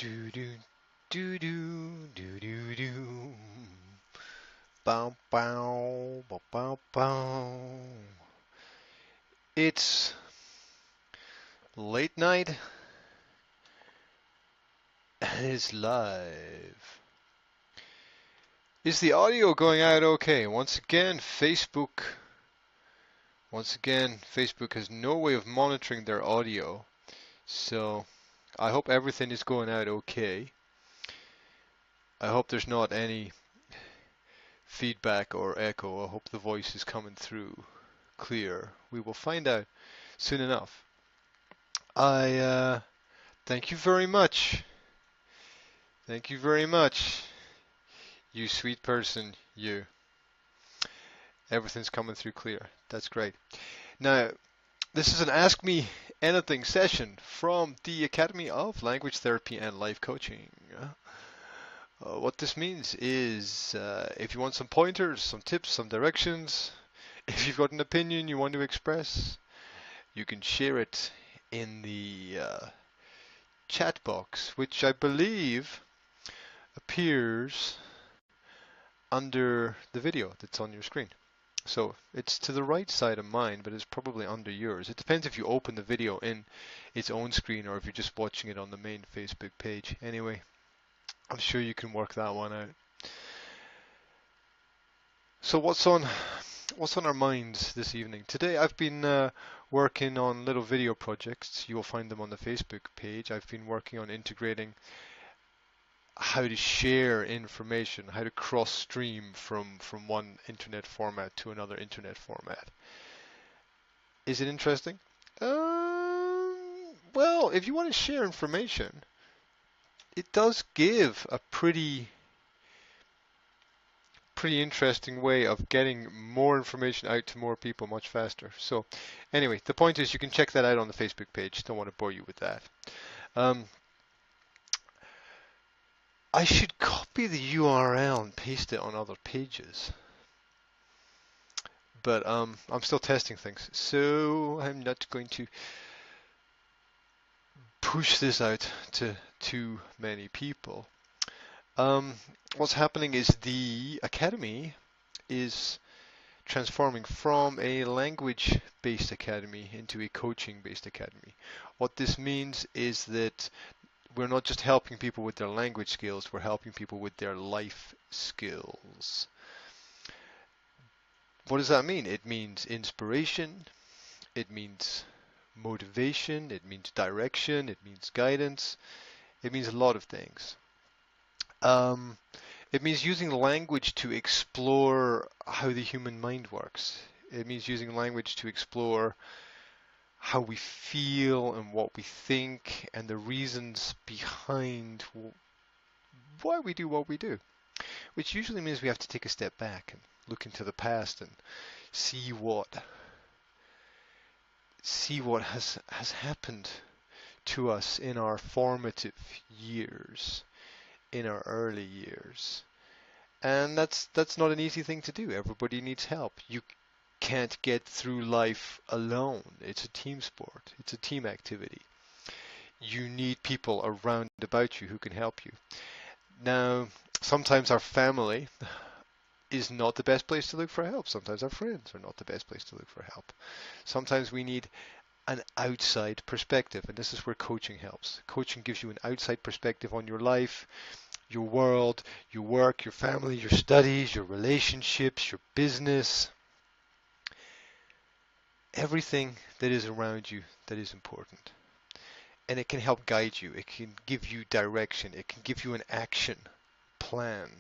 Do do do do do do do. Bow bow bow bow bow. It's late night and it's live. Is the audio going out okay? Once again, Facebook has no way of monitoring their audio. So I hope everything is going out okay. I hope there's not any feedback or echo. I hope the voice is coming through clear. We will find out soon enough. I thank you very much. Thank you very much, you sweet person, you. Everything's coming through clear. That's great. Now, this is an Ask Me Anything session from the Academy of Language Therapy and Life Coaching. What this means is if you want some pointers, some tips, some directions, if you've got an opinion you want to express, you can share it in the chat box, which I believe appears under the video that's on your screen. So it's to the right side of mine, but it's probably under yours. It depends if you open the video in its own screen or if you're just watching it on the main Facebook page. Anyway, I'm sure you can work that one out. So what's on our minds this evening? Today I've been working on little video projects. You will find them on the Facebook page. I've been working on integrating how to share information, how to cross-stream from one internet format to another internet format. Is it interesting? Well, if you want to share information, it does give a pretty interesting way of getting more information out to more people much faster. So anyway, the point is you can check that out on the Facebook page. Don't want to bore you with that. I should copy the URL and paste it on other pages. But I'm still testing things, so I'm not going to push this out to too many people. What's happening is the Academy is transforming from a language-based academy into a coaching-based academy. What this means is that we're not just helping people with their language skills, we're helping people with their life skills. What does that mean? It means inspiration, it means motivation, it means direction, it means guidance, it means a lot of things. It means using language to explore how the human mind works. It means using language to explore how we feel and what we think and the reasons behind why we do what we do, which usually means we have to take a step back and look into the past and see what has happened to us in our formative years, in our early years. And that's not an easy thing to do. Everybody needs help. You can't get through life alone. It's a team sport. It's a team activity. You need people around about you who can help you. Now, sometimes our family is not the best place to look for help. Sometimes our friends are not the best place to look for help. Sometimes we need an outside perspective, and this is where coaching helps. Coaching gives you an outside perspective on your life, your world, your work, your family, your studies, your relationships, your business, everything that is around you that is important. And it can help guide you. It can give you direction. It can give you an action plan.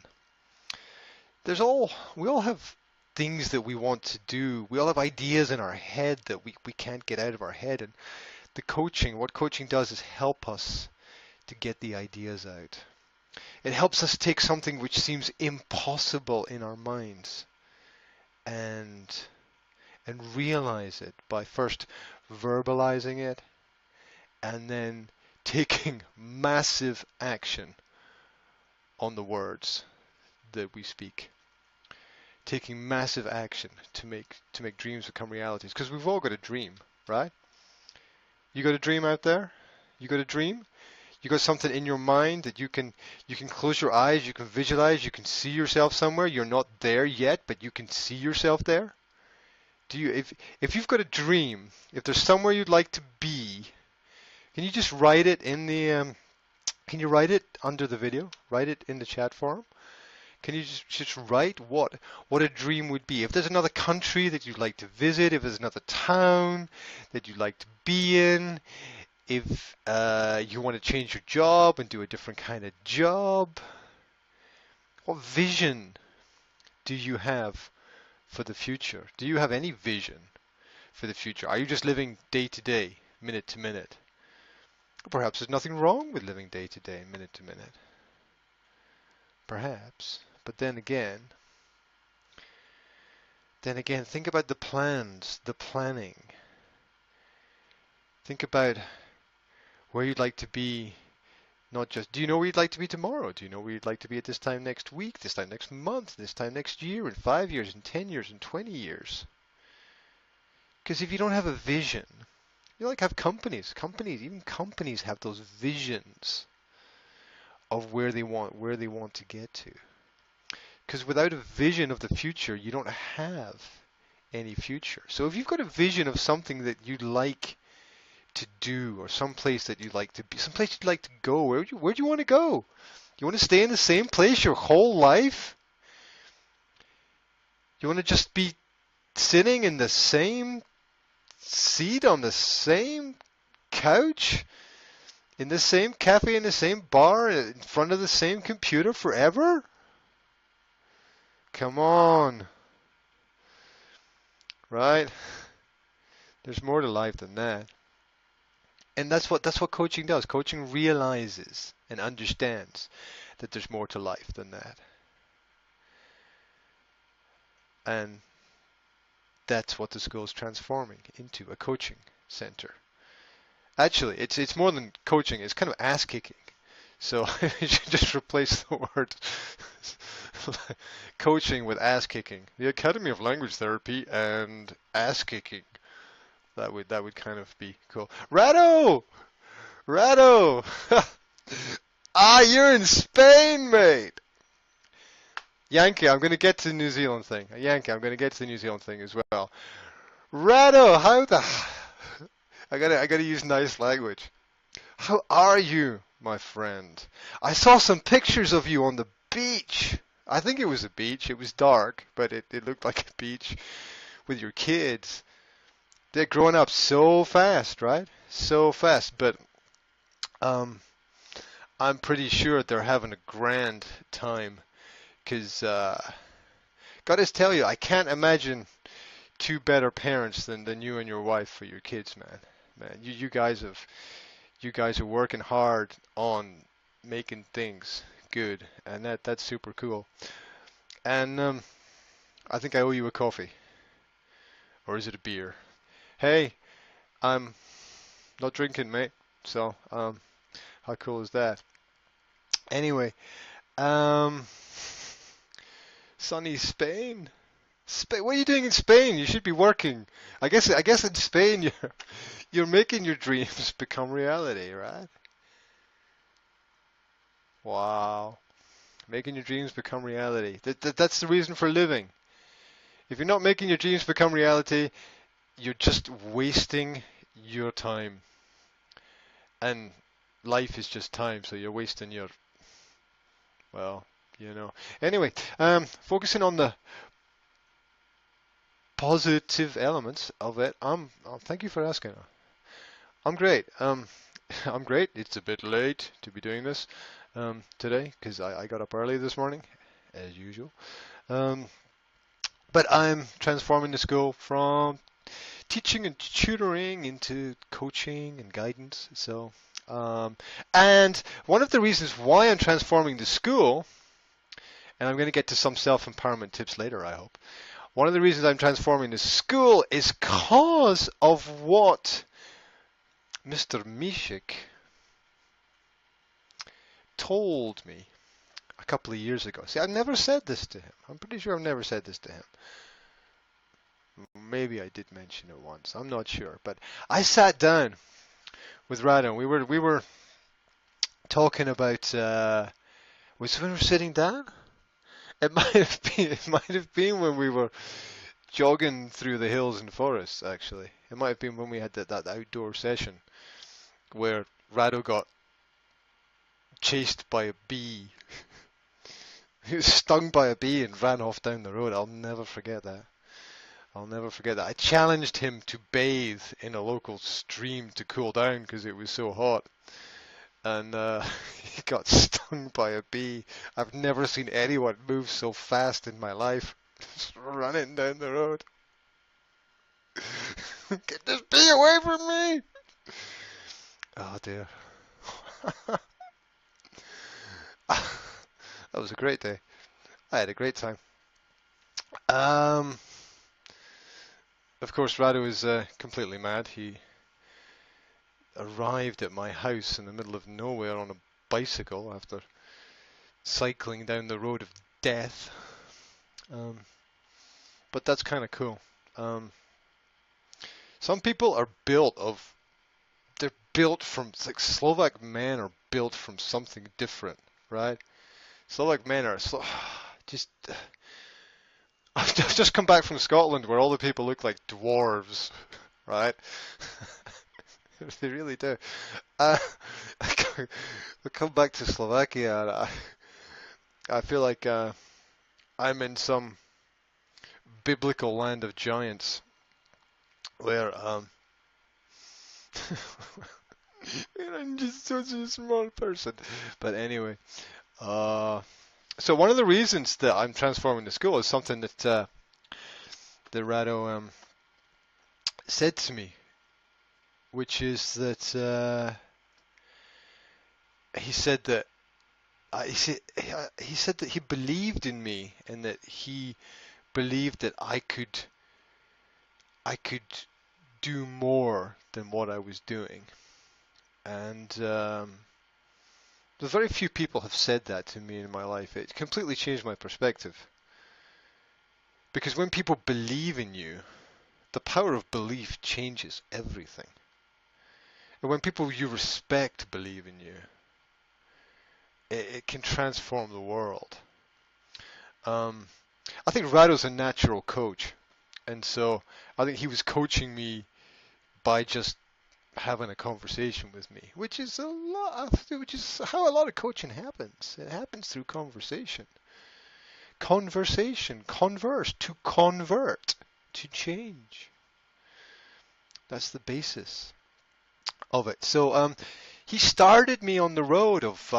We all have things that we want to do. We all have ideas in our head that we can't get out of our head. And what coaching does is help us to get the ideas out. It helps us take something which seems impossible in our minds and realize it by first verbalizing it and then taking massive action on the words that we speak. Taking massive action to make dreams become realities. Because we've all got a dream, right? You got a dream out there? You got a dream? You got something in your mind that you can close your eyes, you can visualize, you can see yourself somewhere. You're not there yet, but you can see yourself there. Do you if you've got a dream, if there's somewhere you'd like to be, can you just write it in the can you write it under the video? Write it in the chat forum? Can you just write what a dream would be? If there's another country that you'd like to visit, if there's another town that you'd like to be in, if you want to change your job and do a different kind of job, what vision do you have for the future? Do you have any vision for the future? Are you just living day to day, minute to minute? Perhaps there's nothing wrong with living day to day, minute to minute. Perhaps. But then again, think about the plans, the planning. Think about where you'd like to be, not just, do you know where you'd like to be tomorrow? Do you know where you'd like to be at this time next week, this time next month, this time next year, in 5 years, in 10 years, in 20 years? Because if you don't have a vision, you like have companies, even companies have those visions of where they want to get to. Because without a vision of the future, you don't have any future. So if you've got a vision of something that you'd like to do, or some place that you'd like to be, some place you'd like to go, where do you want to go? You want to stay in the same place your whole life? You want to just be sitting in the same seat on the same couch, in the same cafe, in the same bar, in front of the same computer forever? Come on. Right? There's more to life than that. And that's what coaching does. Coaching realizes and understands that there's more to life than that. And that's what the school is transforming into, a coaching center. Actually, it's more than coaching, it's kind of ass kicking. So you should just replace the word coaching with ass kicking. The Academy of Language Therapy and ass kicking. That would kind of be cool. Rado! You're in Spain, mate! Yankee, I'm going to get to the New Zealand thing. As well. Rado, how the... I gotta use nice language. How are you, my friend? I saw some pictures of you on the beach. I think it was a beach. It was dark, but it looked like a beach with your kids. They're growing up so fast, right? So fast, but I'm pretty sure they're having a grand time, because gotta tell you, I can't imagine two better parents than you and your wife for your kids, man. You guys are working hard on making things good, and that's super cool. And I think I owe you a coffee, or is it a beer? Hey, I'm not drinking, mate. So how cool is that? Anyway, sunny Spain. What are you doing in Spain? You should be working. I guess in Spain you're making your dreams become reality, right? Wow. Making your dreams become reality. That's the reason for living. If you're not making your dreams become reality, you're just wasting your time. And life is just time, so you're wasting your, well, you know. Anyway, focusing on the positive elements of it. Thank you for asking. I'm great. I'm great. It's a bit late to be doing this today, because I got up early this morning, as usual. But I'm transforming the school from teaching and tutoring into coaching and guidance. So, and one of the reasons why I'm transforming the school, and I'm going to get to some self-empowerment tips later, I hope. One of the reasons I'm transforming the school is because of what Mr. Mishik told me a couple of years ago. See, I've never said this to him. I'm pretty sure I've never said this to him. Maybe I did mention it once. I'm not sure. But I sat down with Rado. We were talking about was it when we were sitting down? It might have been. It might have been when we were jogging through the hills and forests. Actually, it might have been when we had that outdoor session where Rado got chased by a bee. He was stung by a bee and ran off down the road. I'll never forget that. I'll never forget that. I challenged him to bathe in a local stream to cool down because it was so hot. And he got stung by a bee. I've never seen anyone move so fast in my life. Just running down the road. Get this bee away from me! Oh dear. That was a great day. I had a great time. Of course, Rado is completely mad. He arrived at my house in the middle of nowhere on a bicycle after cycling down the road of death. But that's kind of cool. Some people are they're built from, like Slovak men are built from something different, right? Slovak men are just. I've just come back from Scotland where all the people look like dwarves, right? They really do. I come back to Slovakia and I feel like I'm in some biblical land of giants where I'm just such a small person. But anyway, so one of the reasons that I'm transforming the school is something that Rado said to me, which is that he said that he said that he believed in me and that he believed that I could do more than what I was doing, and very few people have said that to me in my life. It completely changed my perspective. Because when people believe in you, the power of belief changes everything. And when people you respect believe in you, it can transform the world. I think Rado's a natural coach. And so I think he was coaching me by just having a conversation with me, which is how a lot of coaching happens. It happens through conversation. Converse, to convert, to change. That's the basis of it. So he started me on the road of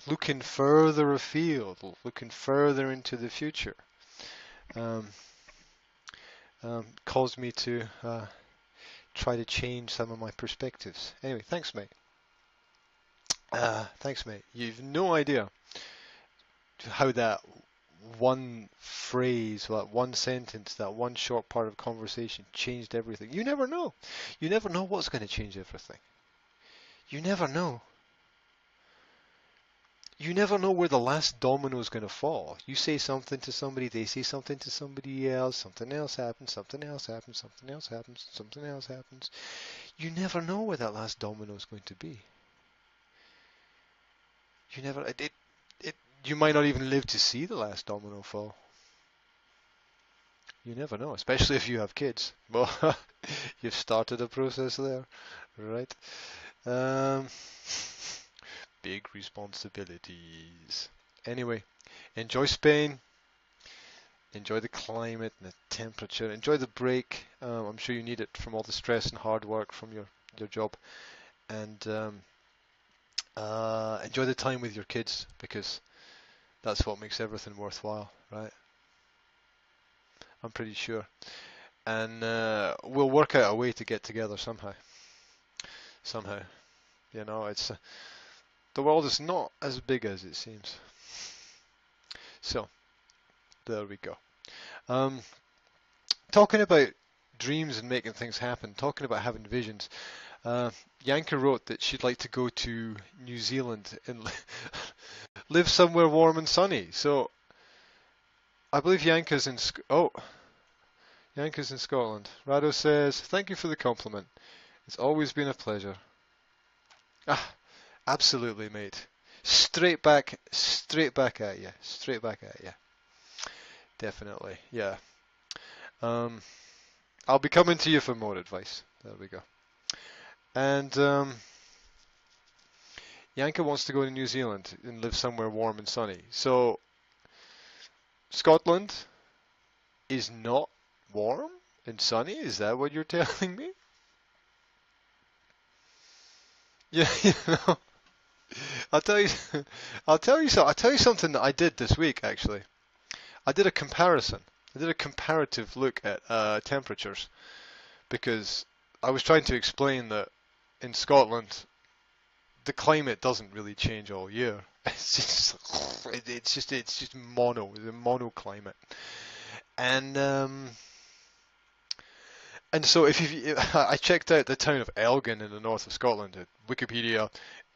looking further afield, looking further into the future. Caused me to try to change some of my perspectives. Anyway, thanks, mate. Thanks, mate. You've no idea how that one phrase, that one sentence, that one short part of conversation changed everything. You never know. You never know what's going to change everything. You never know. You never know where the last domino is going to fall. You say something to somebody, they say something to somebody else, something else happens, something else happens, something else happens, something else happens. You never know where that last domino is going to be. You never. You might not even live to see the last domino fall. You never know, especially if you have kids. Well, you've started a process there, right? Big responsibilities. Anyway, enjoy Spain. Enjoy the climate and the temperature. Enjoy the break. I'm sure you need it from all the stress and hard work from your job. And enjoy the time with your kids, because that's what makes everything worthwhile, right? I'm pretty sure. And we'll work out a way to get together somehow. Somehow. You know, it's the world is not as big as it seems. So, there we go. Talking about dreams and making things happen, talking about having visions. Yanka wrote that she'd like to go to New Zealand and live somewhere warm and sunny. So I believe Yanka's in Yanka's in Scotland. Rado says, "Thank you for the compliment. It's always been a pleasure." Absolutely, mate. Straight back at you. Definitely, yeah. Um, I'll be coming to you for more advice. There we go. And Yanka wants to go to New Zealand and live somewhere warm and sunny. So Scotland is not warm and sunny. Is that what you're telling me? Yeah, I'll tell you, I'll tell you something that I did this week actually. I did a comparison. I did a comparative look at temperatures because I was trying to explain that in Scotland the climate doesn't really change all year. It's just mono. It's a mono climate. And so if you, I checked out the town of Elgin in the north of Scotland, at Wikipedia,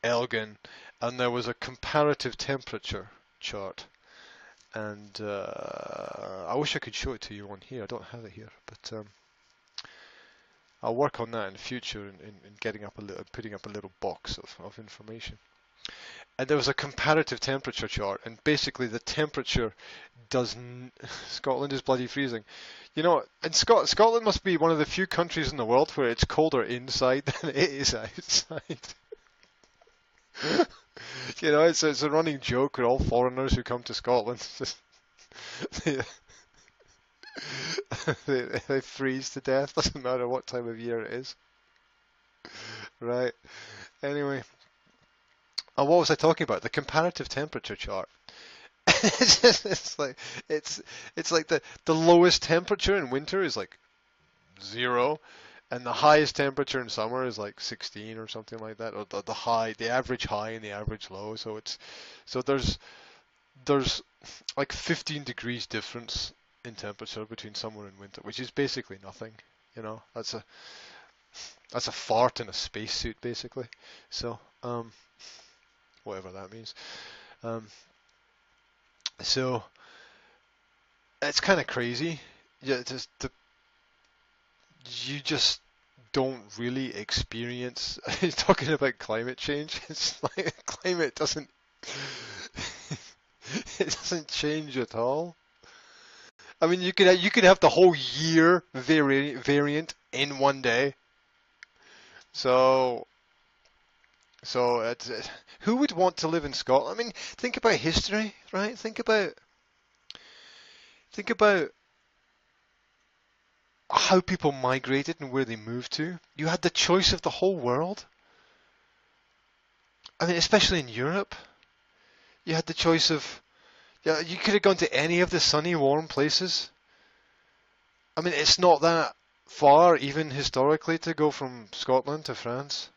Elgin, and there was a comparative temperature chart. And I wish I could show it to you on here. I don't have it here, but I'll work on that in the future in getting up a little, putting up a little box of information. And there was a comparative temperature chart, and basically the temperature Scotland is bloody freezing. You know, and Scotland must be one of the few countries in the world where it's colder inside than it is outside. You know, it's a running joke with all foreigners who come to Scotland. they, they freeze to death. Doesn't matter what time of year it is. Right. Anyway, what was I talking about? The comparative temperature chart. It's like it's like the lowest temperature in winter is like 0, and the highest temperature in summer is like 16 or something like that, or the average high and the average low. So there's like 15 degrees difference in temperature between summer and winter, which is basically nothing. You know, that's a fart in a spacesuit basically. So whatever that means. Um, so it's kind of crazy. Yeah, you just don't really experience talking about climate change. It's like climate doesn't it doesn't change at all. I mean, you could have the whole year variant in one day. So who would want to live in Scotland? I mean, think about history, right? Think about how people migrated and where they moved to. You had the choice of the whole world. I mean, especially in Europe, you had the choice of, yeah, you could have gone to any of the sunny, warm places. I mean, it's not that far, even historically, to go from Scotland to France.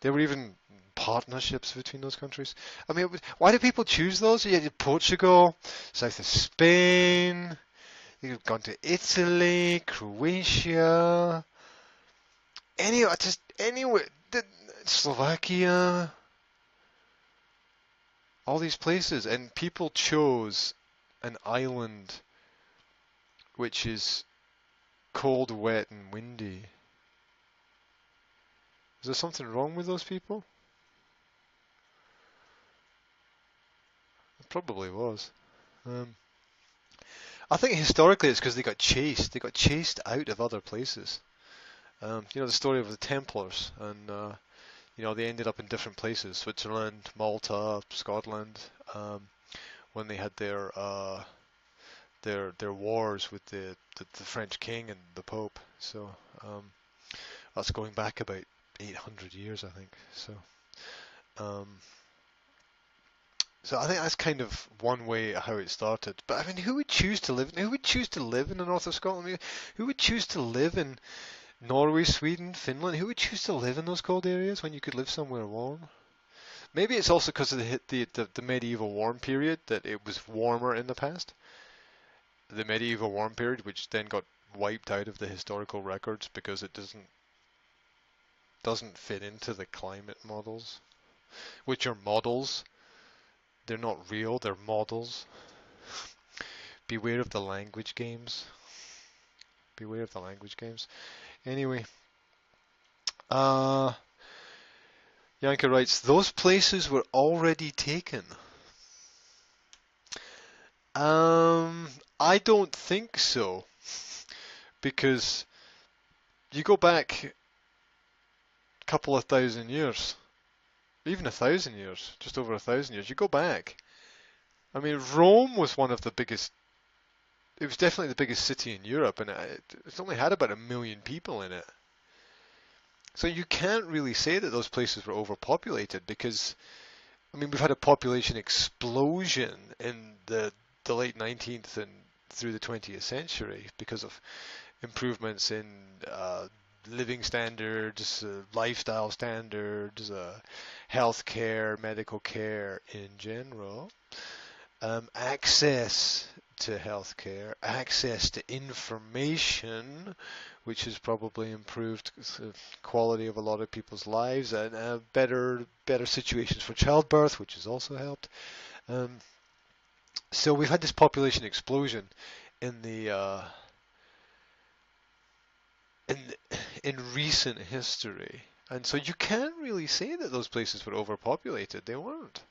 There were even partnerships between those countries. I mean, why do people choose those? You had Portugal, south of Spain. You've gone to Italy, Croatia, just anywhere, Slovakia, all these places, and people chose an island which is cold, wet, and windy. Is there something wrong with those people? It probably was. I think historically it's because they got chased. They got chased out of other places. You know the story of the Templars, and they ended up in different places: Switzerland, Malta, Scotland, when they had their wars with the French king and the Pope. So that's going back about 800 years, I think. Um, so I think that's kind of one way how it started. But I mean, who would choose to live? Who would choose to live in the north of Scotland? I mean, who would choose to live in Norway, Sweden, Finland? Who would choose to live in those cold areas when you could live somewhere warm? Maybe it's also because of the medieval warm period that it was warmer in the past. The medieval warm period, which then got wiped out of the historical records because it doesn't fit into the climate models, which are models. They're not real, they're models. Beware of the language games. Beware of the language games. Anyway, Yanka writes, those places were already taken. I don't think so, because you go back a couple of thousand years, even 1,000 years, just over 1,000 years. You go back. I mean, Rome was one of the biggest. It was definitely the biggest city in Europe, and it's only had about 1 million people in it. So you can't really say that those places were overpopulated because, I mean, we've had a population explosion in the late 19th and through the 20th century because of improvements in living standards, lifestyle standards, healthcare, medical care in general, access to healthcare, access to information, which has probably improved the quality of a lot of people's lives, and better situations for childbirth, which has also helped. Um, so we've had this population explosion in the in in recent history, and so you can't really say that those places were overpopulated. They weren't.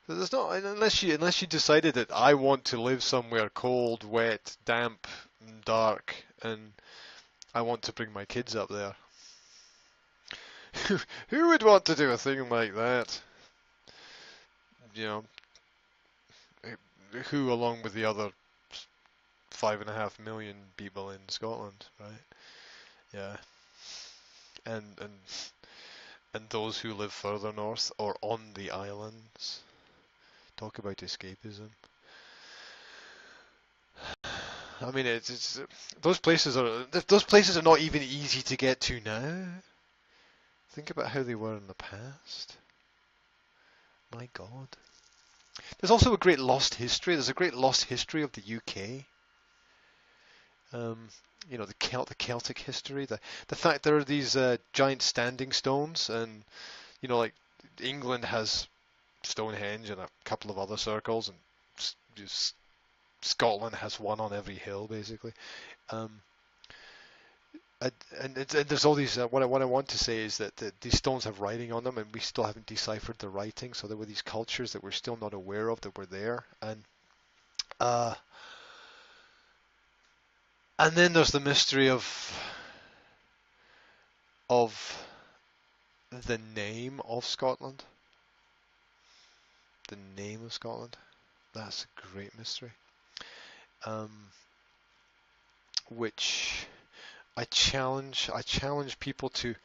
So there's not, unless you decided that I want to live somewhere cold, wet, damp, and dark, and I want to bring my kids up there. Who would want to do a thing like that? You know, who along with the other 5.5 million people in Scotland, right? Yeah, and and those who live further north or on the islands. Talk about escapism. I mean, it's those places are not even easy to get to now. Think about how they were in the past. My God. There's also a great lost history. There's a great lost history of the UK. You know, the Celtic history, the fact there are these giant standing stones, and you know, like England has Stonehenge and a couple of other circles, and just Scotland has one on every hill, basically. Um, and there's all these. What I want to say is that these stones have writing on them, and we still haven't deciphered the writing. So there were these cultures that we're still not aware of that were there, uh, and then there's the mystery of the name of Scotland. The name of Scotland. That's a great mystery. Which I challenge people to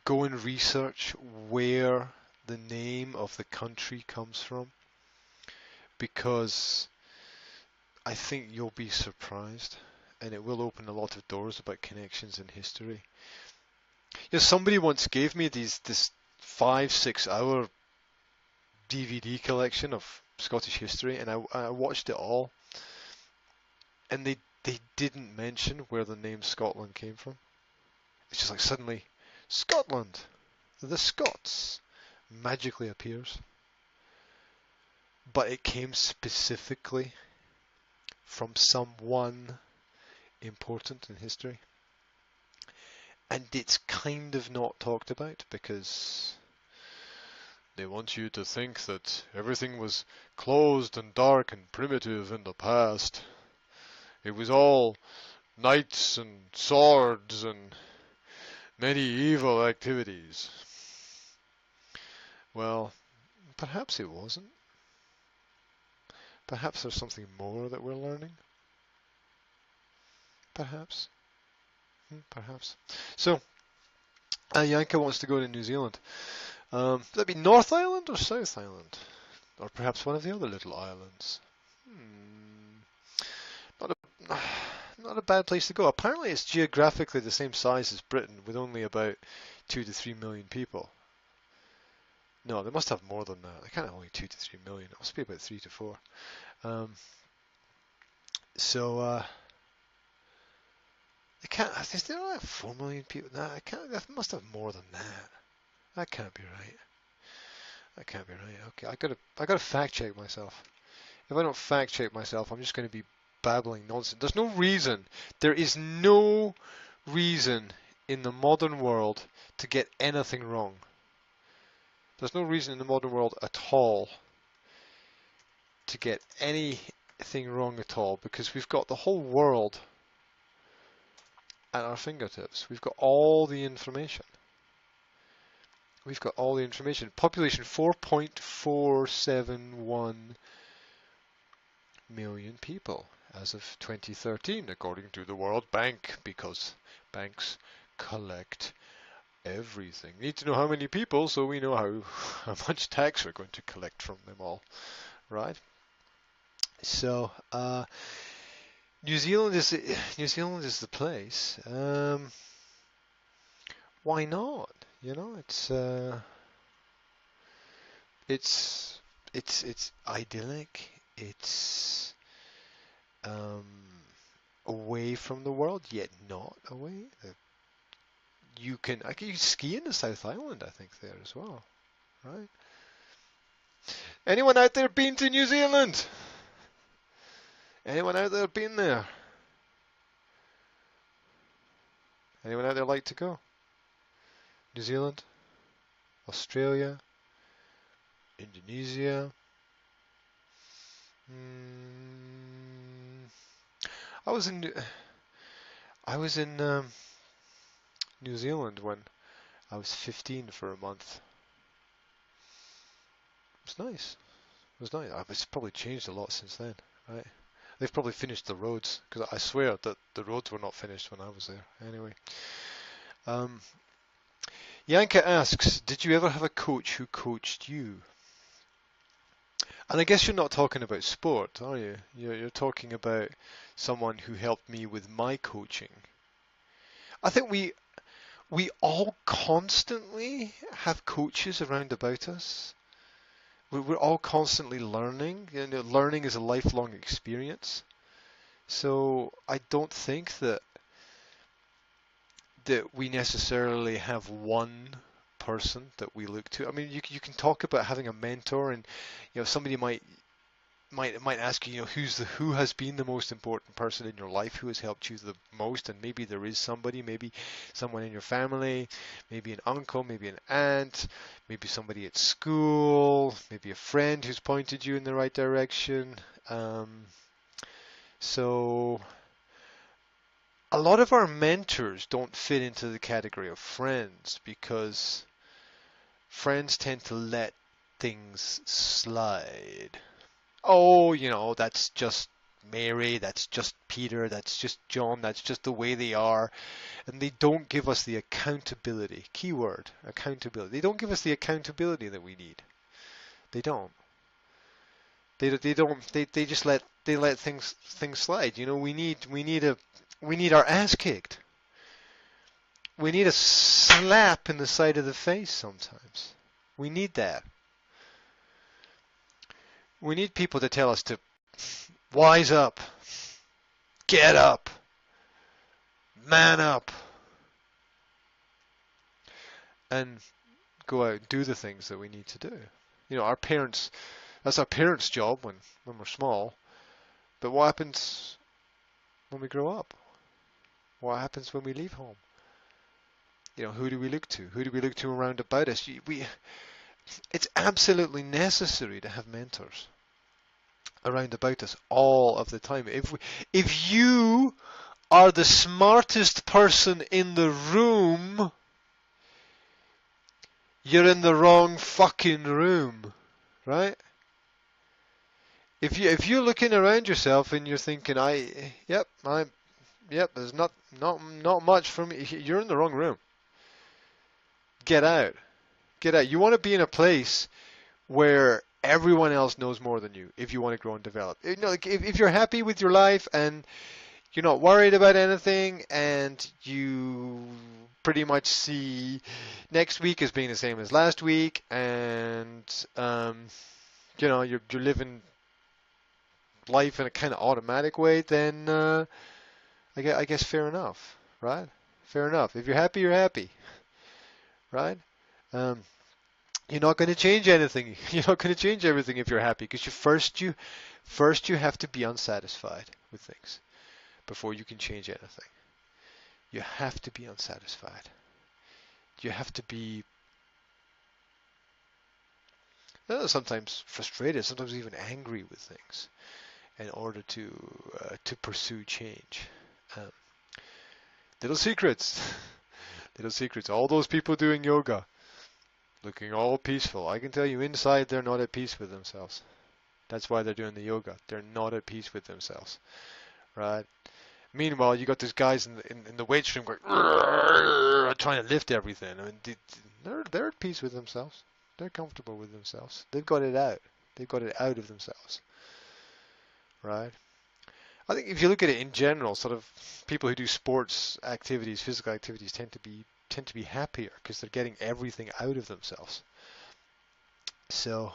go and research where the name of the country comes from, because I think you'll be surprised, and it will open a lot of doors about connections in history. Yeah, somebody once gave me this 5-6 hour DVD collection of Scottish history, and I watched it all, and they didn't mention where the name Scotland came from. It's just like suddenly, Scotland, the Scots, magically appears. But it came specifically from someone important in history. And it's kind of not talked about because they want you to think that everything was closed and dark and primitive in the past. It was all knights and swords and medieval activities. Well, perhaps it wasn't. Perhaps there's something more that we're learning. Perhaps. Perhaps. So, Yanka wants to go to New Zealand. Would that be North Island or South Island? Or perhaps one of the other little islands? Not a bad place to go. Apparently it's geographically the same size as Britain, with only about 2 to 3 million people. No, they must have more than that. They can't have only 2 to 3 million. It must be about 3 to 4. They can't. Is there like 4 million people? Nah, they must have more than that. That can't be right. That can't be right. Okay, I gotta fact check myself. If I don't fact check myself, I'm just going to be babbling nonsense. There's no reason. There is no reason in the modern world to get anything wrong. There's no reason in the modern world at all to get anything wrong at all, because we've got the whole world at our fingertips. We've got all the information. We've got all the information. Population 4.471 million people as of 2013, according to the World Bank, because banks collect everything. Need to know how many people so we know how much tax we're going to collect from them all, right? So New Zealand is the place. Why not? You know, it's idyllic. It's away from the world, yet not away. You can ski in the South Island, I think, there as well, right? Anyone out there been to New Zealand? Anyone out there been there? Anyone out there like to go? New Zealand, Australia, Indonesia. I was in New Zealand when I was 15 for a month. It was nice. It was nice. It's probably changed a lot since then, right? They've probably finished the roads, because I swear that the roads were not finished when I was there. Anyway. Yanka asks, did you ever have a coach who coached you? And I guess you're not talking about sport, are you? You're talking about someone who helped me with my coaching. I think we all constantly have coaches around about us. We're all constantly learning. You know, learning is a lifelong experience. So I don't think that we necessarily have one person that we look to. I mean, you can talk about having a mentor, and somebody might ask you, who has been the most important person in your life, who has helped you the most, and maybe there is somebody, maybe someone in your family, maybe an uncle, maybe an aunt, maybe somebody at school, maybe a friend who's pointed you in the right direction. So a lot of our mentors don't fit into the category of friends, because friends tend to let things slide. Oh, that's just Mary, that's just Peter, that's just John, that's just the way they are. And they don't give us the accountability. Keyword, accountability. They don't give us the accountability that we need. They don't. They just let things slide. We need our ass kicked. We need a slap in the side of the face sometimes. We need that. We need people to tell us to wise up, get up, man up, and go out and do the things that we need to do. Our parents, that's our parents' job when we're small. But what happens when we grow up? What happens when we leave home? Who do we look to? Who do we look to around about us? It's absolutely necessary to have mentors around about us all of the time. If you are the smartest person in the room, you're in the wrong fucking room, right? If you're looking around yourself and you're thinking, there's not much for me, you're in the wrong room. Get out. Get out. You want to be in a place where everyone else knows more than you if you want to grow and develop. If you're happy with your life and you're not worried about anything, and you pretty much see next week as being the same as last week, and you're living life in a kind of automatic way, then I guess fair enough, right? Fair enough. If you're happy, you're happy, right? You're not going to change anything. You're not going to change everything if you're happy, because you have to be unsatisfied with things before you can change anything. you have to be unsatisfied. You have to be sometimes frustrated, sometimes even angry with things in order to pursue change. Um, little secrets, little secrets. All those people doing yoga, looking all peaceful. I can tell you inside they're not at peace with themselves. That's why they're doing the yoga. They're not at peace with themselves, right? Meanwhile, you got these guys in the weight room going trying to lift everything. I mean, they're at peace with themselves. They're comfortable with themselves. They've got it out. They've got it out of themselves, right? I think if you look at it in general, sort of people who do sports activities, physical activities, tend to be happier because they're getting everything out of themselves. So,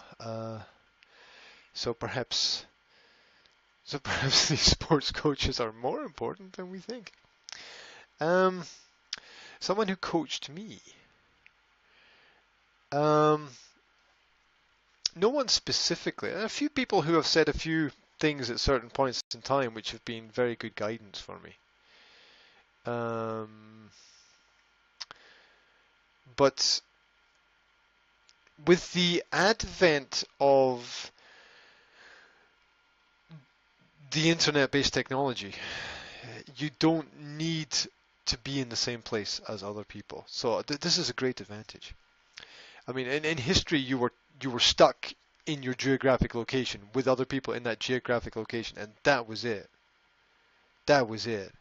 so perhaps these sports coaches are more important than we think. Someone who coached me. No one specifically. A few people who have said a few things at certain points in time which have been very good guidance for me. But with the advent of the internet-based technology, you don't need to be in the same place as other people. So this is a great advantage. I mean, in history, you were stuck in your geographic location with other people in that geographic location, and that was it. That was it.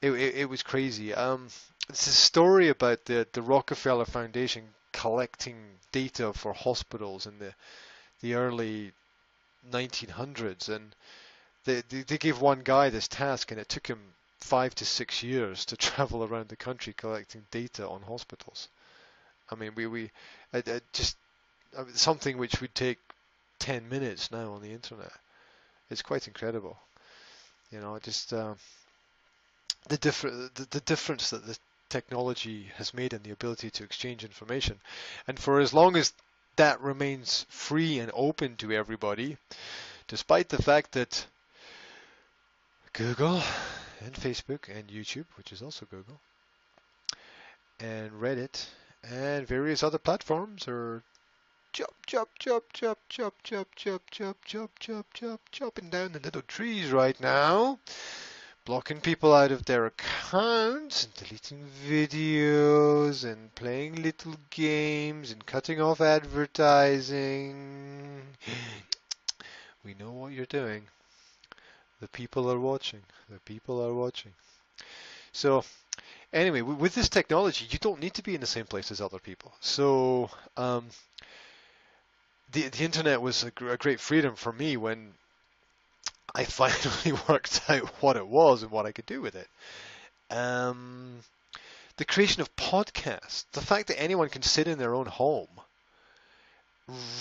It was crazy. It's a story about the Rockefeller Foundation collecting data for hospitals in the early 1900s, and they gave one guy this task, and it took him 5 to 6 years to travel around the country collecting data on hospitals. I mean, something which would take 10 minutes now on the internet. It's quite incredible. You know, just the difference that the technology has made in the ability to exchange information. And for as long as that remains free and open to everybody, despite the fact that Google and Facebook and YouTube, which is also Google, and Reddit and various other platforms are chopping down the little trees right now, blocking people out of their accounts and deleting videos and playing little games and cutting off advertising. We know what you're doing. The people are watching. The people are watching. So anyway, with this technology, you don't need to be in the same place as other people. So the internet was a great freedom for me when I finally worked out what it was and what I could do with it. The creation of podcasts, the fact that anyone can sit in their own home,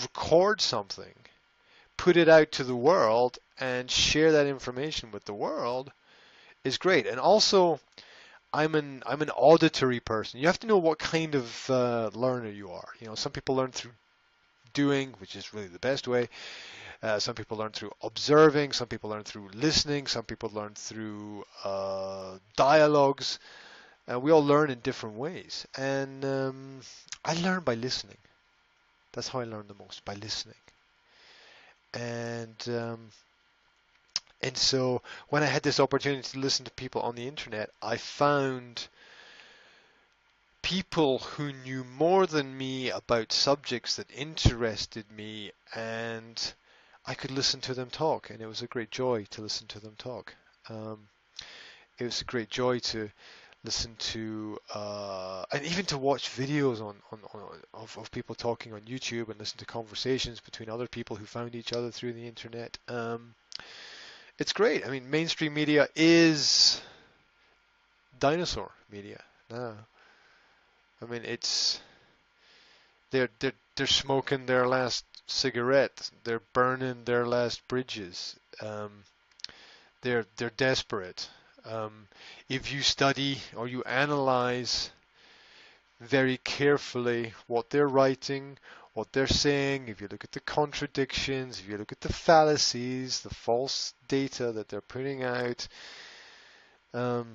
record something, put it out to the world, and share that information with the world is great. And also, I'm an auditory person. You have to know what kind of learner you are. You know, some people learn through doing, which is really the best way. Some people learn through observing. Some people learn through listening. Some people learn through dialogues. We all learn in different ways. And I learn by listening. That's how I learn the most, by listening. And so when I had this opportunity to listen to people on the internet, I found people who knew more than me about subjects that interested me, and I could listen to them talk, and it was a great joy to listen to them talk. It was a great joy to listen to, and even to watch videos of people talking on YouTube, and listen to conversations between other people who found each other through the internet. It's great. I mean, mainstream media is dinosaur media now. I mean, they're smoking their last cigarette. They're burning their last bridges. They're desperate. If you study or you analyze very carefully what they're writing, what they're saying, if you look at the contradictions, if you look at the fallacies, the false data that they're putting out, um,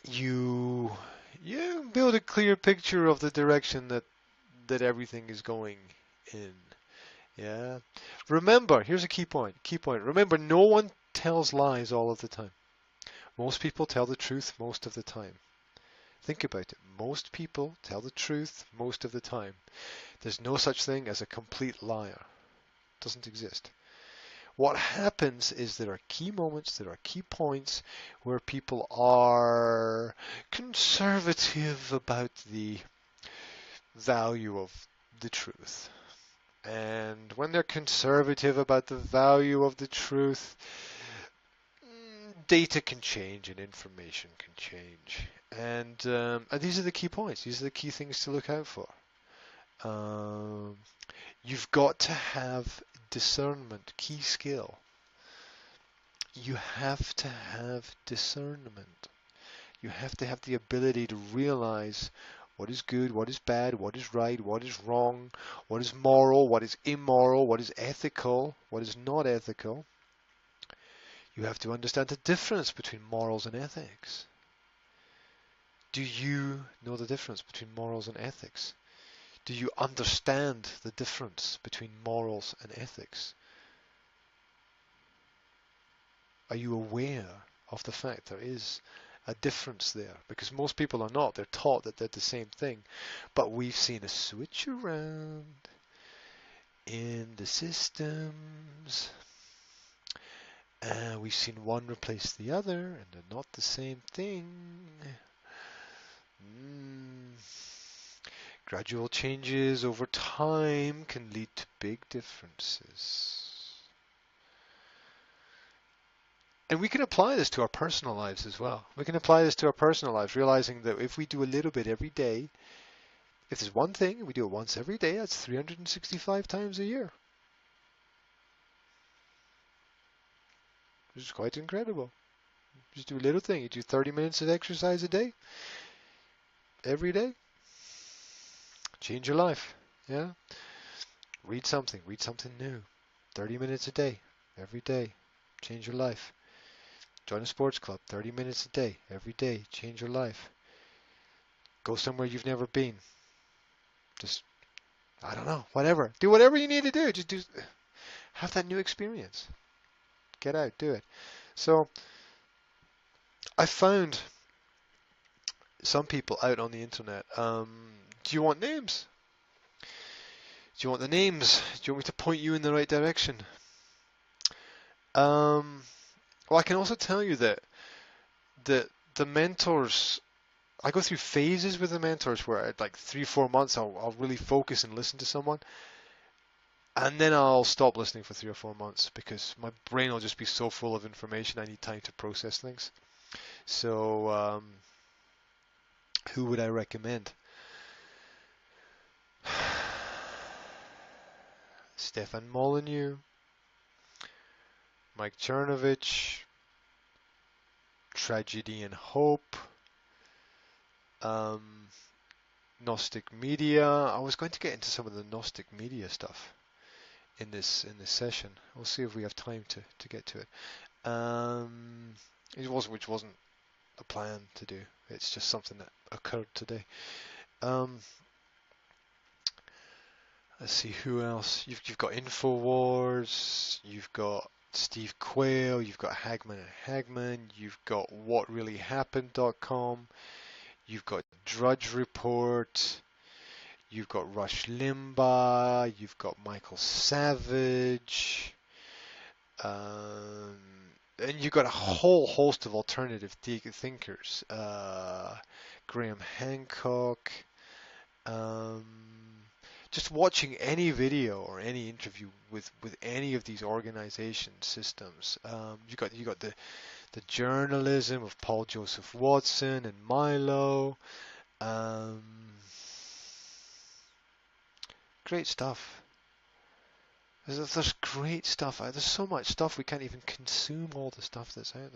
you build a clear picture of the direction that everything is going in. Yeah. Remember, here's a key point. Key point. Remember, no one tells lies all of the time. Most people tell the truth most of the time. Think about it. Most people tell the truth most of the time. There's no such thing as a complete liar. It doesn't exist. What happens is there are key moments, there are key points where people are conservative about the value of the truth. And when they're conservative about the value of the truth, data can change and information can change. And these are the key points. These are the key things to look out for. You've got to have discernment, key skill. You have to have discernment. You have to have the ability to realize what is good, what is bad, what is right, what is wrong, what is moral, what is immoral, what is ethical, what is not ethical. You have to understand the difference between morals and ethics. Do you know the difference between morals and ethics? Do you understand the difference between morals and ethics? Are you aware of the fact there is a difference there? Because most people are not. They're taught that they're the same thing. But we've seen a switch around in the systems. We've seen one replace the other, and they're not the same thing. Gradual changes over time can lead to big differences. And we can apply this to our personal lives as well. We can apply this to our personal lives, realizing that if we do a little bit every day, if there's one thing, we do it once every day, that's 365 times a year. Which is quite incredible. Just do a little thing. You do 30 minutes of exercise a day, every day. Change your life. Yeah. Read something new. 30 minutes a day, every day. Change your life. Join a sports club, 30 minutes a day, every day. Change your life. Go somewhere you've never been. Just, I don't know, whatever. Do whatever you need to do. Just have that new experience. Get out, do it. So, I found some people out on the internet. Do you want names? Do you want the names? Do you want me to point you in the right direction? Well, I can also tell you that the mentors, I go through phases with the mentors where like 3-4 months I'll really focus and listen to someone, and then I'll stop listening for 3 or 4 months because my brain will just be so full of information I need time to process things. So who would I recommend? Stefan Molyneux, Mike Chernovich, Tragedy and Hope, Gnostic Media. I was going to get into some of the Gnostic Media stuff in this session. We'll see if we have time to get to it. Which wasn't a plan to do. It's just something that occurred today. Let's see who else. You've got Infowars. You've got Steve Quayle. You've got Hagman and Hagman. You've got WhatReallyHappened.com. You've got Drudge Report. You've got Rush Limbaugh. You've got Michael Savage. And you've got a whole host of alternative thinkers. Graham Hancock. Just watching any video or any interview with any of these organization systems. You got the journalism of Paul Joseph Watson and Milo. Great stuff. There's great stuff. There's so much stuff we can't even consume all the stuff that's out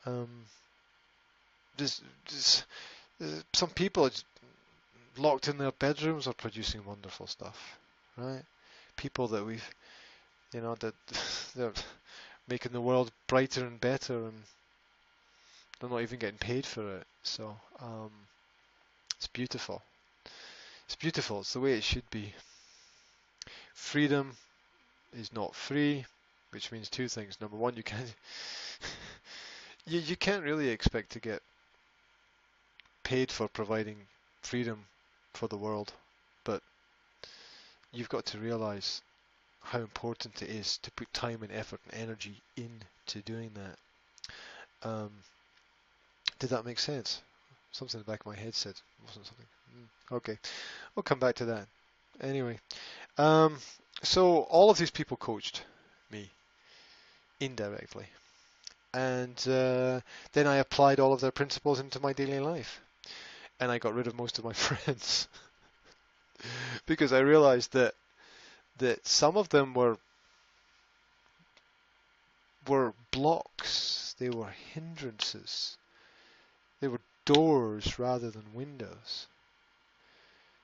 there. There's some people locked in their bedrooms are producing wonderful stuff, right? People that we've, that they're making the world brighter and better, and they're not even getting paid for it. So it's beautiful. It's beautiful. It's the way it should be. Freedom is not free, which means two things. Number one, you can't you can't really expect to get paid for providing freedom for the world, but you've got to realize how important it is to put time and effort and energy into doing that. Did that make sense? Something in the back of my head said, wasn't something. Okay, we'll come back to that. Anyway, so all of these people coached me indirectly, and then I applied all of their principles into my daily life, and I got rid of most of my friends because I realized that some of them were blocks, they were hindrances, they were doors rather than windows.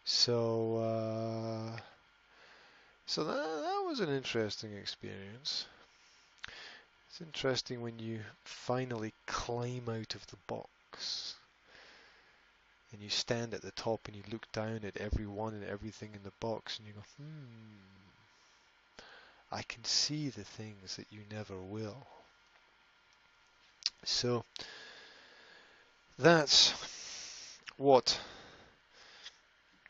So that was an interesting experience. It's interesting when you finally climb out of the box and you stand at the top and you look down at everyone and everything in the box and you go, I can see the things that you never will. So that's what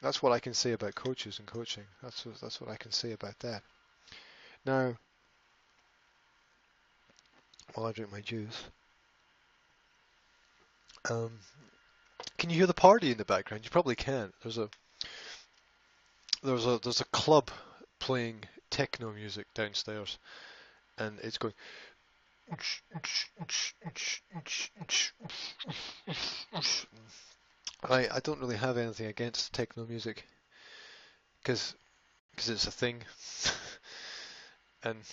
I can say about coaches and coaching. That's what I can say about that. Now, while I drink my juice, can you hear the party in the background? You probably can. There's a club playing techno music downstairs, and it's going. I don't really have anything against techno music because it's a thing, and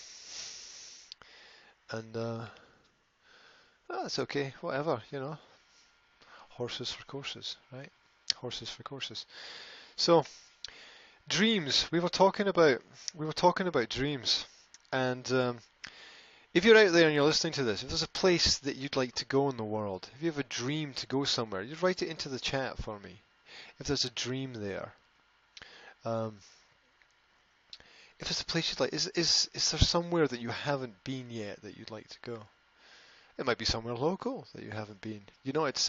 that's okay. Whatever, you know. Horses for courses, right? Horses for courses. So, dreams. We were talking about dreams, and if you're out there and you're listening to this, if there's a place that you'd like to go in the world, if you have a dream to go somewhere, you'd write it into the chat for me. If there's a dream there, if there's a place you'd like, is there somewhere that you haven't been yet that you'd like to go? It might be somewhere local that you haven't been. You know, it's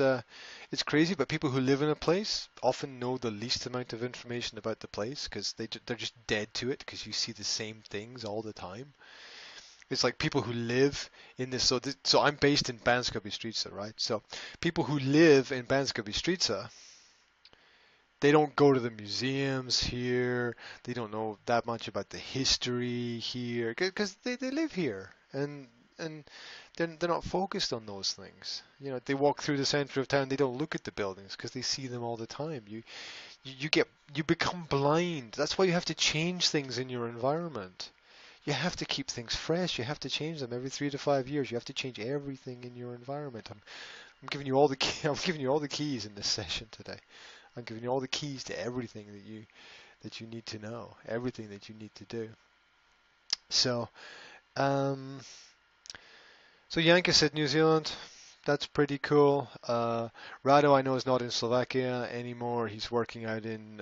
crazy, but people who live in a place often know the least amount of information about the place because they're just dead to it because you see the same things all the time. It's like people who live in this. So I'm based in Banska Bystrica, right? So people who live in Banska Bystrica, they don't go to the museums here. They don't know that much about the history here because they live here and they're not focused on those things. You know, they walk through the center of town. They don't look at the buildings because they see them all the time. You become blind. That's why you have to change things in your environment. You have to keep things fresh. You have to change them every 3 to 5 years. You have to change everything in your environment. I'm giving you all the I'm giving you all the keys in this session today. I'm giving you all the keys to everything that you need to know, everything that you need to do. So, so Yanka said New Zealand. That's pretty cool. Rado, I know, is not in Slovakia anymore. He's working out in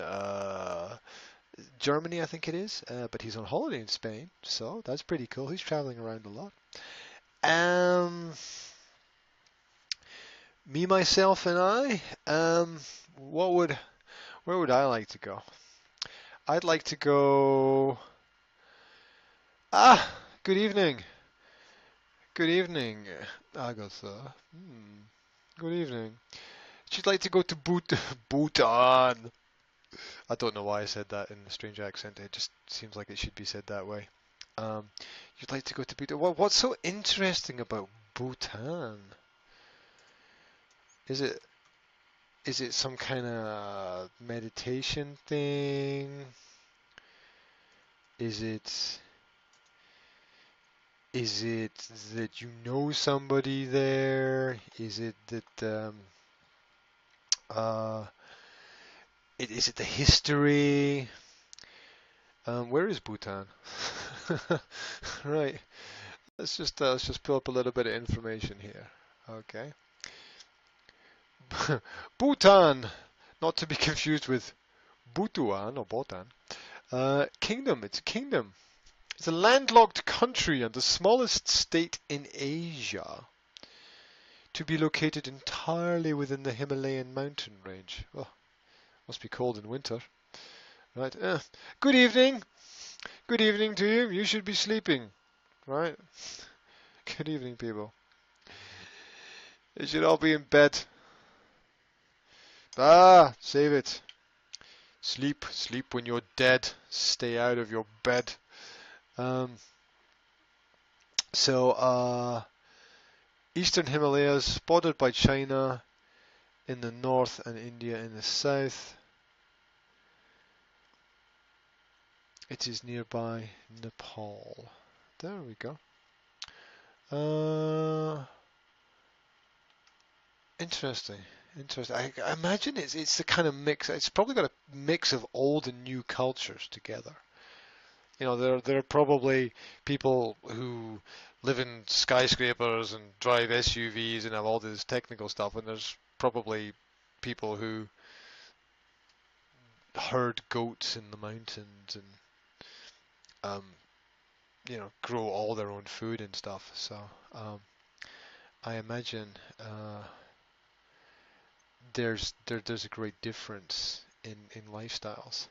Germany, I think it is, but he's on holiday in Spain, so that's pretty cool. He's traveling around a lot. Me, myself, and I, where would I like to go? I'd like to go. Good evening. Good evening, Agatha. Good evening. She'd like to go to Bhutan. I don't know why I said that in a strange accent. It just seems like it should be said that way. You'd like to go to Bhutan. What's so interesting about Bhutan? Is it some kind of meditation thing? Is it that you know somebody there? Is it that is it the history? Where is Bhutan? Right. let's just pull up a little bit of information here. Okay. Bhutan, not to be confused with Butuan or Bhutan. Kingdom. It's a kingdom. It's a landlocked country and the smallest state in Asia to be located entirely within the Himalayan mountain range. Oh, must be cold in winter. Right. Good evening. Good evening to you. You should be sleeping. Right. Good evening, people. You should all be in bed. Save it. Sleep. Sleep when you're dead. Stay out of your bed. Eastern Himalayas, bordered by China in the north and India in the south. It is nearby Nepal. There we go. Interesting. I imagine it's the kind of mix. It's probably got a mix of old and new cultures together. You know, there are probably people who live in skyscrapers and drive SUVs and have all this technical stuff, and there's probably people who herd goats in the mountains and grow all their own food and stuff. So I imagine there's a great difference in lifestyles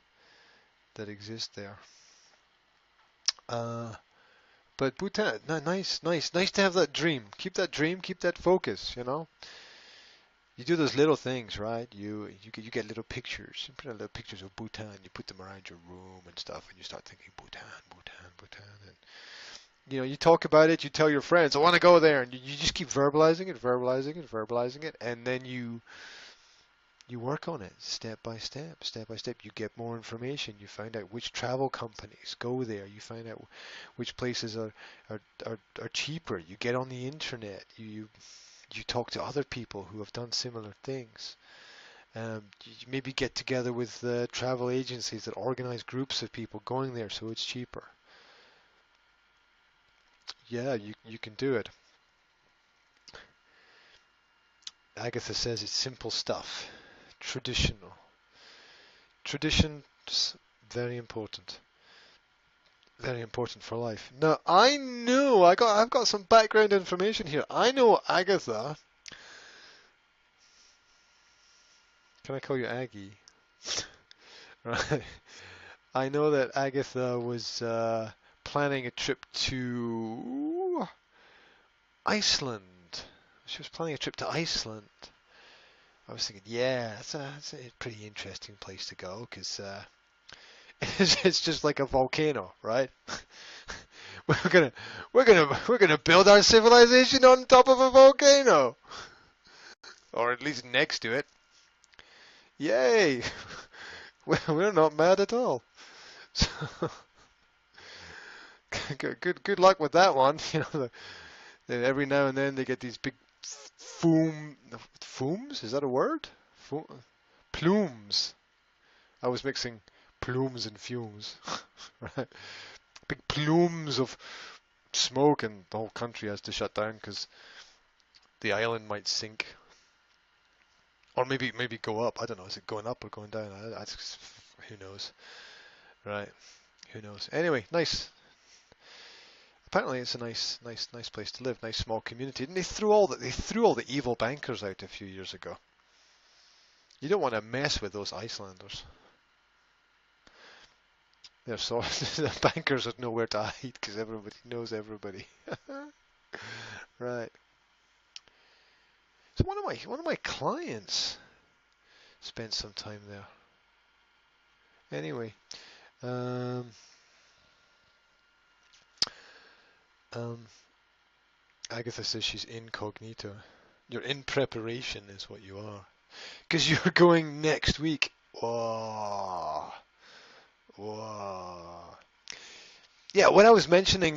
that exist there. But Bhutan, nice to have that dream. Keep that dream, keep that focus, you know. You do those little things, right? You get little pictures. You put little pictures of Bhutan, you put them around your room and stuff, and you start thinking Bhutan, and you talk about it, you tell your friends, I want to go there, and you just keep verbalizing it, and then you work on it step by step. You get more information. You find out which travel companies go there. You find out which places are cheaper. You get on the internet. You talk to other people who have done similar things. You maybe get together with travel agencies that organize groups of people going there, so it's cheaper. Yeah, you can do it. Agatha says it's simple stuff. Traditions, very important for life. Now I've got some background information here. I know Agatha. Can I call you Aggie? Right. I know that Agatha was planning a trip to Iceland. She was planning a trip to Iceland. I was thinking, yeah, it's a pretty interesting place to go because it's just like a volcano, right? we're gonna build our civilization on top of a volcano, or at least next to it. Yay! We're not mad at all. So good luck with that one. Every now and then they get these big fumes? Is that a word? Plumes. I was mixing plumes and fumes. Right? Big plumes of smoke, and the whole country has to shut down because the island might sink, or maybe go up. I don't know. Is it going up or going down? Who knows? Right? Who knows? Anyway, nice. Apparently, it's a nice place to live. Nice small community. And they threw all the evil bankers out a few years ago. You don't want to mess with those Icelanders. The bankers have nowhere to hide because everybody knows everybody. Right. So one of my clients spent some time there. Anyway, Agatha says she's incognito. You're in preparation is what you are. Because you're going next week. Whoa. Yeah, when I was mentioning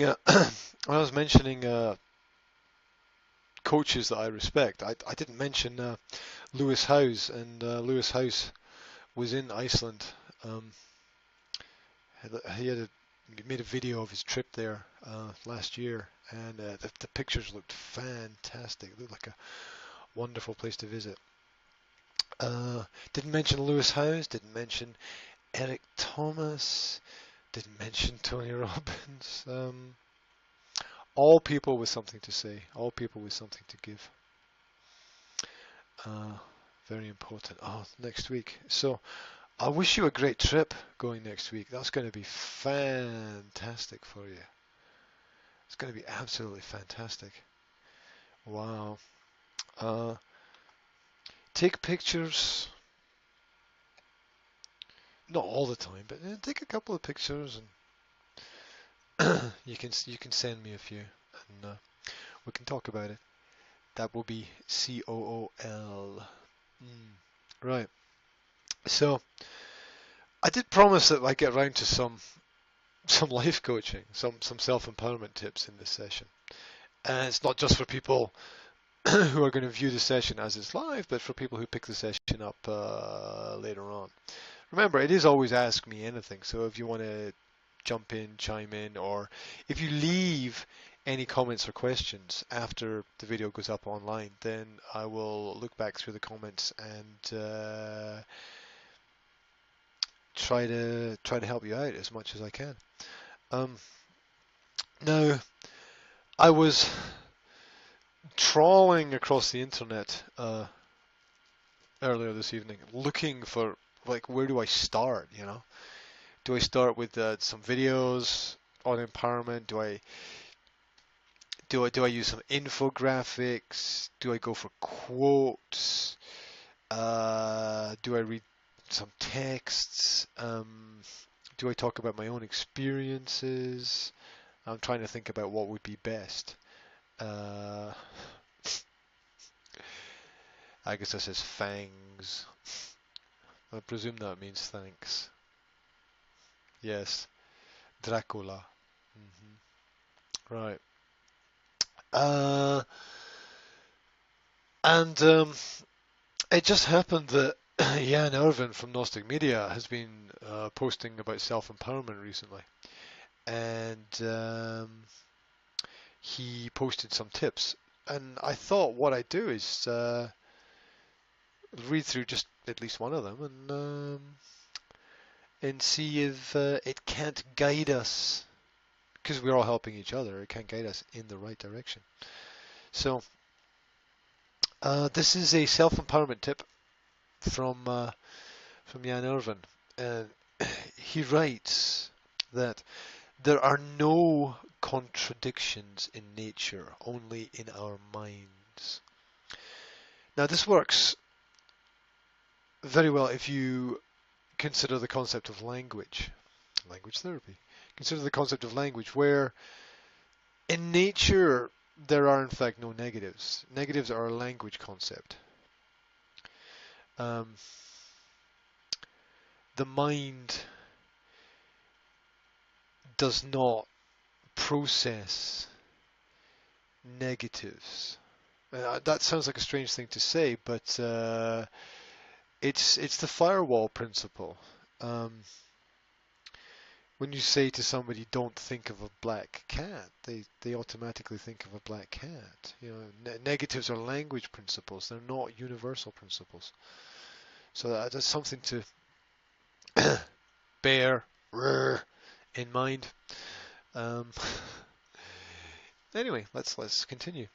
coaches that I respect, I didn't mention Lewis Howes, and Lewis Howes was in Iceland. He had He made a video of his trip there last year, and the pictures looked fantastic. It looked like a wonderful place to visit. Didn't mention Lewis Howes, didn't mention Eric Thomas, didn't mention Tony Robbins. All people with something to say, all people with something to give. Very important. Oh, next week. So I wish you a great trip going next week. That's going to be fantastic for you. It's going to be absolutely fantastic. Wow. Take pictures. Not all the time, but take a couple of pictures, and you can send me a few, and we can talk about it. That will be COOL. Right. So I did promise that I'd get around to some life coaching, some self-empowerment tips in this session. And it's not just for people who are going to view the session as it's live, but for people who pick the session up later on. Remember, it is always Ask Me Anything, so if you want to jump in, chime in, or if you leave any comments or questions after the video goes up online, then I will look back through the comments and try to help you out as much as I can. Now, I was trawling across the internet earlier this evening, looking for, like, where do I start? You know, do I start with some videos on empowerment? Do I use some infographics? Do I go for quotes? Do I read some texts? Do I talk about my own experiences? I'm trying to think about what would be best. I guess that says fangs. I presume that means thanks. Yes, Dracula. Right. And it just happened that Jan Irvin from Gnostic Media has been posting about self-empowerment recently, and he posted some tips, and I thought what I'd do is read through just at least one of them and see if it can't guide us, because we're all helping each other. It can't guide us in the right direction. So this is a self-empowerment tip from Jan Irvin, and he writes that there are no contradictions in nature, only in our minds. Now, this works very well if you consider the concept of language therapy. Consider the concept of language, where in nature there are in fact no negatives. Negatives are a language concept. The mind does not process negatives. That sounds like a strange thing to say, but it's the firewall principle. When you say to somebody, "Don't think of a black cat," they automatically think of a black cat. You know, negatives are language principles; they're not universal principles. So that's something to bear in mind. Anyway, let's continue.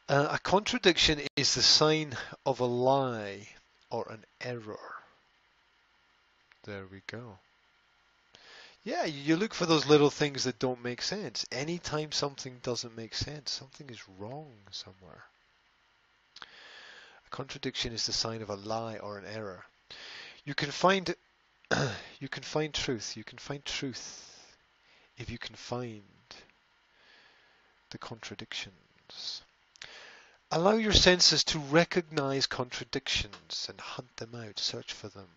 A contradiction is the sign of a lie or an error. There we go. Yeah, you look for those little things that don't make sense. Anytime something doesn't make sense, something is wrong somewhere. A contradiction is the sign of a lie or an error. You can find truth. You can find truth if you can find the contradictions. Allow your senses to recognize contradictions and hunt them out, search for them.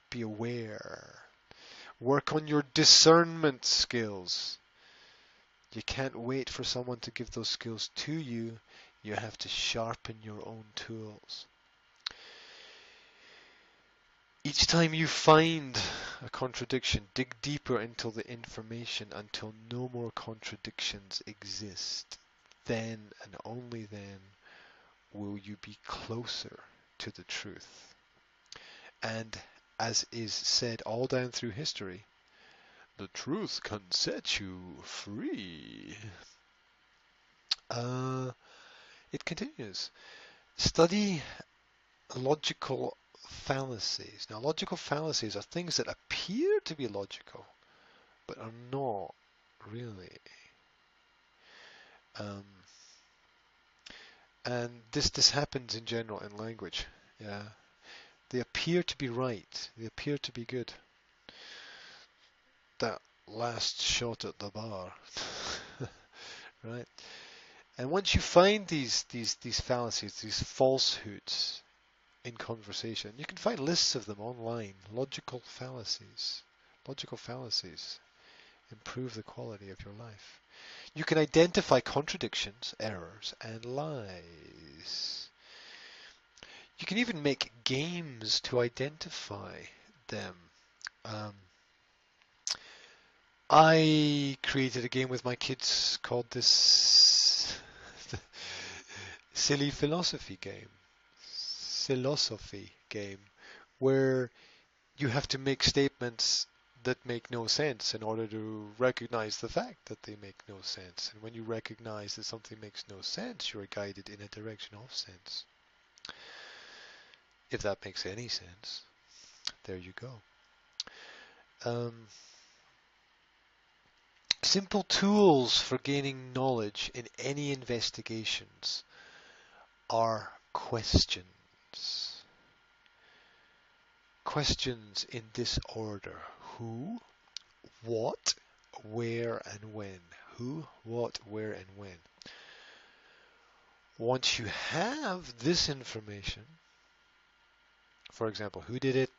Be aware. Work on your discernment skills. You can't wait for someone to give those skills to you. You have to sharpen your own tools. Each time you find a contradiction, dig deeper into the information until no more contradictions exist. Then and only then will you be closer to the truth. And as is said all down through history, the truth can set you free. It continues. Study logical fallacies. Now, logical fallacies are things that appear to be logical, but are not really. And this happens in general in language. Yeah, they appear to be right. They appear to be good. That last shot at the bar, right? And once you find these fallacies, these falsehoods in conversation, you can find lists of them online. Logical fallacies. Logical fallacies improve the quality of your life. You can identify contradictions, errors, and lies. You can even make games to identify them. I created a game with my kids called this silly philosophy game, where you have to make statements that make no sense in order to recognize the fact that they make no sense. And when you recognize that something makes no sense, you are guided in a direction of sense. If that makes any sense, there you go. Simple tools for gaining knowledge in any investigations are questions. Questions in this order: who, what, where, and when. Who, what, where, and when. Once you have this information, for example, who did it,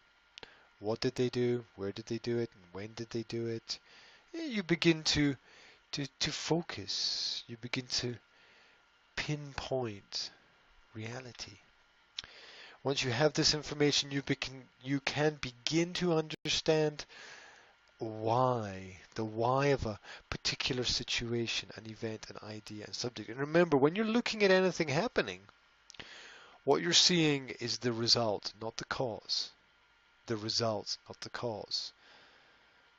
what did they do, where did they do it, and when did they do it, you begin to focus. You begin to pinpoint reality. Once you have this information, you can begin to understand why, the why of a particular situation, an event, an idea, and subject. And remember, when you're looking at anything happening, what you're seeing is the result, not the cause. The result, not the cause.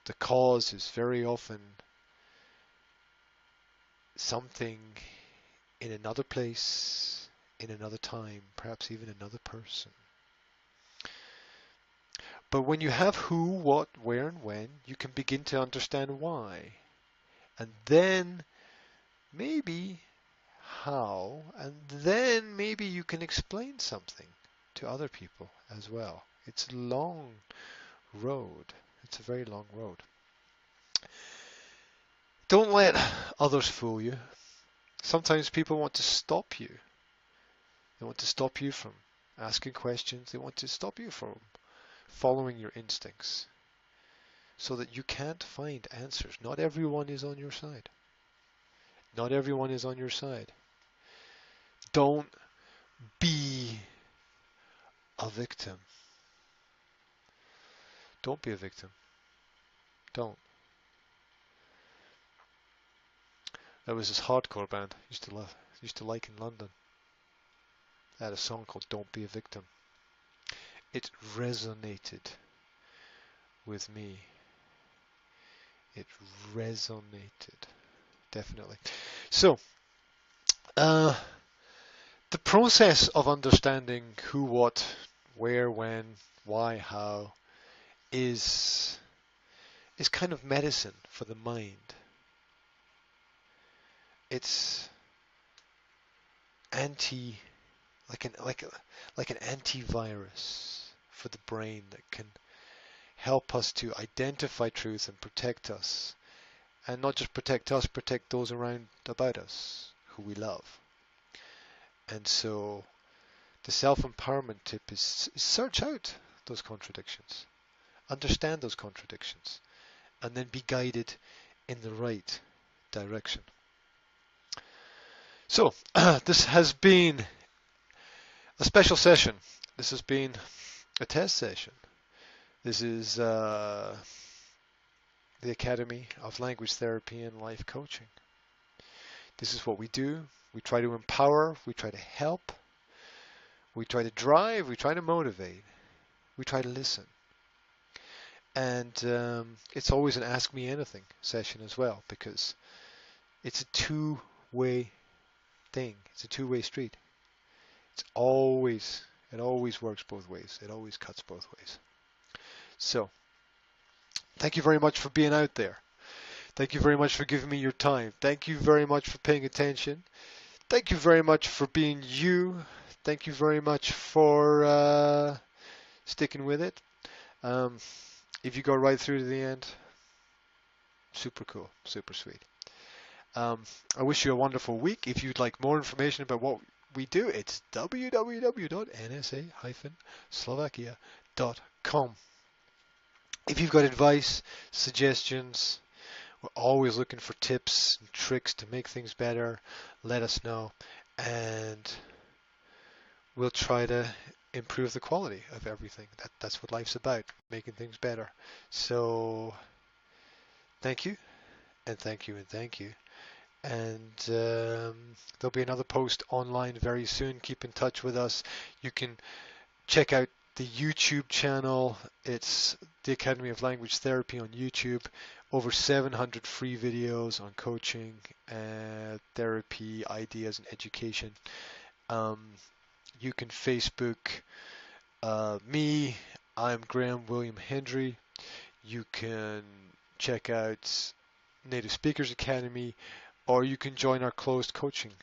The cause is very often something in another place, in another time, perhaps even another person. But when you have who, what, where, and when, you can begin to understand why. And then maybe how, and then maybe you can explain something to other people as well. It's a long road. It's a very long road. Don't let others fool you. Sometimes people want to stop you. They want to stop you from asking questions. They want to stop you from following your instincts so that you can't find answers. Not everyone is on your side. Not everyone is on your side. Don't be a victim. Don't be a victim. Don't. There was this hardcore band I used to like in London. They had a song called Don't Be a Victim. It resonated with me. It resonated, definitely. So, the process of understanding who, what, where, when, why, how is kind of medicine for the mind. It's like an antivirus for the brain that can help us to identify truth and protect us. And not just protect us, protect those around about us who we love. And so the self-empowerment tip is search out those contradictions. Understand those contradictions. And then be guided in the right direction. So, this has been a special session. This has been a test session. This is the Academy of Language Therapy and Life Coaching. This is what we do. We try to empower, we try to help, we try to drive, we try to motivate, we try to listen. And it's always an Ask Me Anything session as well, because it's a two-way thing. It's a two-way street. It always works both ways. It always cuts both ways. So, thank you very much for being out there. Thank you very much for giving me your time. Thank you very much for paying attention. Thank you very much for being you. Thank you very much for sticking with it. If you go right through to the end, super cool, super sweet. I wish you a wonderful week. If you'd like more information about what we do, it's www.nsa-slovakia.com. If you've got advice, suggestions, we're always looking for tips and tricks to make things better. Let us know, and we'll try to improve the quality of everything. That's what life's about, making things better. So thank you, and thank you, and thank you. And there'll be another post online very soon. Keep in touch with us. You can check out the YouTube channel. It's the Academy of Language Therapy on YouTube. Over 700 free videos on coaching, therapy, ideas, and education. You can Facebook me. I'm Graham William Hendrey. You can check out Native Speakers Academy, or you can join our closed coaching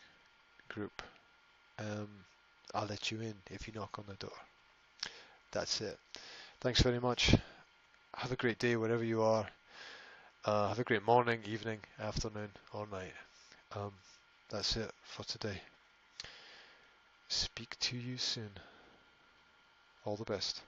group. I'll let you in if you knock on the door. That's it. Thanks very much. Have a great day wherever you are. Have a great morning, evening, afternoon, or night. That's it for today. Speak to you soon. All the best.